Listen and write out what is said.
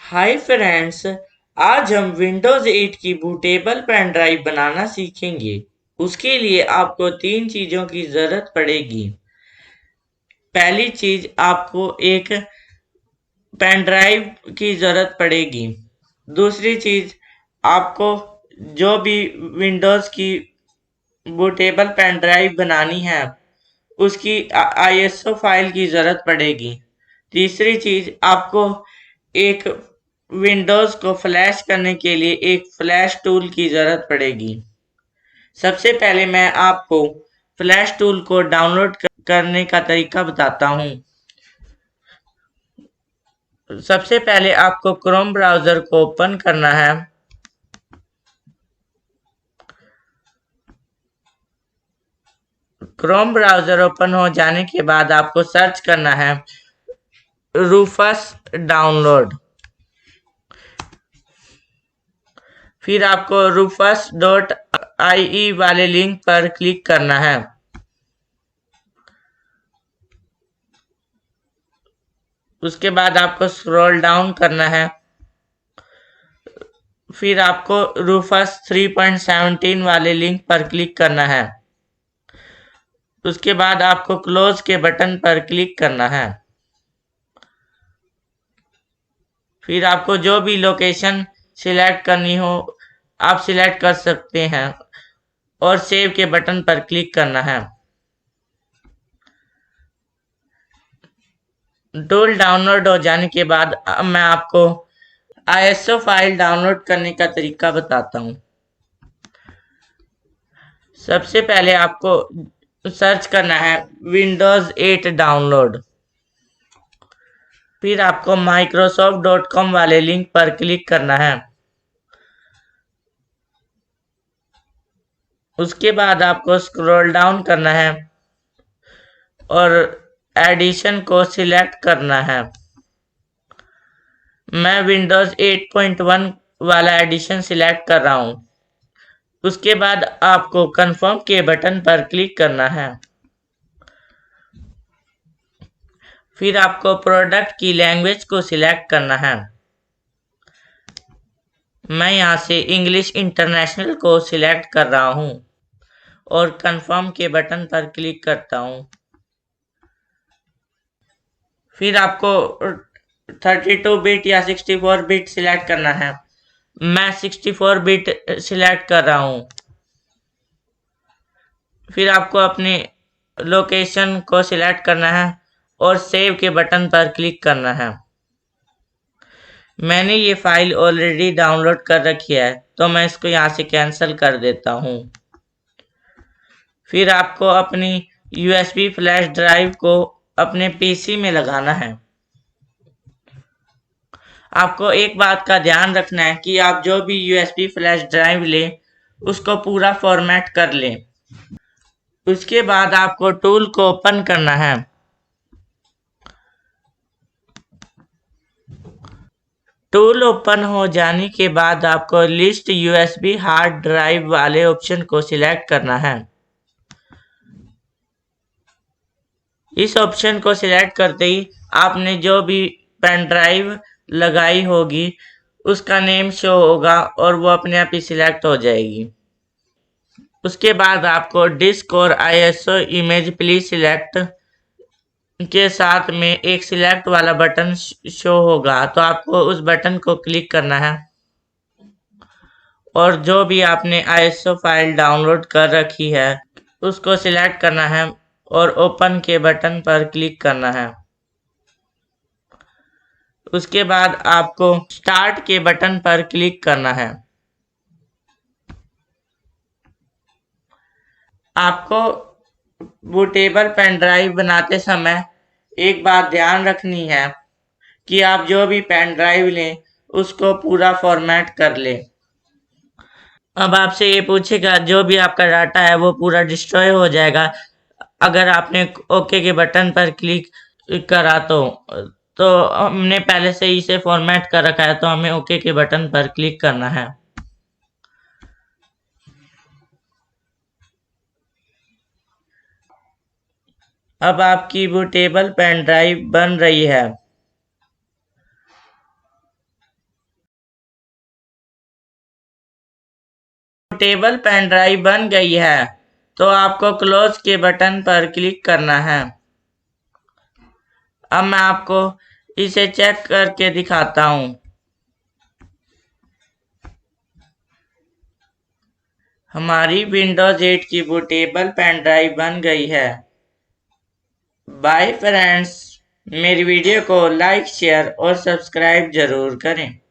Hi friends. आज हम Windows 8 की बूटेबल पेन ड्राइव बनाना सीखेंगे। उसके लिए आपको तीन चीज़ों की ज़रूरत पड़ेगी। पहली चीज़, आपको एक पेन ड्राइव की ज़रूरत पड़ेगी। दूसरी चीज़, आपको जो भी विंडोज़ की बूटेबल पेन ड्राइव बनानी है उसकी आईएसओ फाइल की ज़रूरत पड़ेगी। तीसरी चीज़, आपको एक विंडोज़ को फ्लैश करने के लिए एक फ्लैश टूल की ज़रूरत पड़ेगी। सबसे पहले मैं आपको फ्लैश टूल को डाउनलोड करने का तरीका बताता हूँ। सबसे पहले आपको क्रोम ब्राउज़र को ओपन करना है। क्रोम ब्राउज़र ओपन हो जाने के बाद आपको सर्च करना है रूफस डाउनलोड। फिर आपको rufus.ie वाले लिंक पर क्लिक करना है। उसके बाद आपको स्क्रॉल डाउन करना है। फिर आपको रूफस 3.17 वाले लिंक पर क्लिक करना है। उसके बाद आपको क्लोज के बटन पर क्लिक करना है। फिर आपको जो भी लोकेशन सिलेक्ट करनी हो आप सिलेक्ट कर सकते हैं और सेव के बटन पर क्लिक करना है। टूल डाउनलोड हो जाने के बाद अब मैं आपको आईएसओ फाइल डाउनलोड करने का तरीका बताता हूँ। सबसे पहले आपको सर्च करना है विंडोज़ 8 डाउनलोड। फिर आपको microsoft.com वाले लिंक पर क्लिक करना है। उसके बाद आपको स्क्रॉल डाउन करना है और एडिशन को सिलेक्ट करना है। मैं विंडोज़ 8.1 वाला एडिशन सिलेक्ट कर रहा हूँ। उसके बाद आपको कंफर्म के बटन पर क्लिक करना है। फिर आपको प्रोडक्ट की लैंग्वेज को सिलेक्ट करना है। मैं यहाँ से इंग्लिश इंटरनेशनल को सिलेक्ट कर रहा हूँ और कंफर्म के बटन पर क्लिक करता हूँ। फिर आपको 32 बिट या 64 बिट सिलेक्ट करना है। मैं 64 बिट सिलेक्ट कर रहा हूँ। फिर आपको अपनी लोकेशन को सिलेक्ट करना है और सेव के बटन पर क्लिक करना है। मैंने ये फाइल ऑलरेडी डाउनलोड कर रखी है तो मैं इसको यहाँ से कैंसिल कर देता हूँ। फिर आपको अपनी यूएसबी फ्लैश ड्राइव को अपने पीसी में लगाना है। आपको एक बात का ध्यान रखना है कि आप जो भी यूएसबी फ्लैश ड्राइव लें उसको पूरा फॉर्मेट कर लें। उसके बाद आपको टूल को ओपन करना है। टूल ओपन हो जाने के बाद आपको लिस्ट यूएसबी हार्ड ड्राइव वाले ऑप्शन को सिलेक्ट करना है। इस ऑप्शन को सिलेक्ट करते ही आपने जो भी पेन ड्राइव लगाई होगी उसका नेम शो होगा और वो अपने आप ही सिलेक्ट हो जाएगी। उसके बाद आपको डिस्क और आईएसओ इमेज प्लीज सिलेक्ट के साथ में एक सिलेक्ट वाला बटन शो होगा तो आपको उस बटन को क्लिक करना है और जो भी आपने आईएसओ फाइल डाउनलोड कर रखी है उसको सिलेक्ट करना है और ओपन के बटन पर क्लिक करना है। उसके बाद आपको स्टार्ट के बटन पर क्लिक करना है। आपको बूटेबल पेन ड्राइव बनाते समय एक बात ध्यान रखनी है कि आप जो भी पेन ड्राइव लें उसको पूरा फॉर्मेट कर लें। अब आपसे ये पूछेगा जो भी आपका डाटा है वो पूरा डिस्ट्रॉय हो जाएगा अगर आपने ओके के बटन पर क्लिक करा तो हमने पहले से ही इसे फॉर्मेट कर रखा है तो हमें ओके के बटन पर क्लिक करना है। अब आपकी बूटेबल पेन ड्राइव बन रही है। बूटेबल पेन ड्राइव बन गई है तो आपको क्लोज के बटन पर क्लिक करना है। अब मैं आपको इसे चेक करके दिखाता हूँ। हमारी विंडोज 8 की बूटेबल पेन ड्राइव बन गई है। बाय फ्रेंड्स, मेरी वीडियो को लाइक, शेयर और सब्सक्राइब जरूर करें।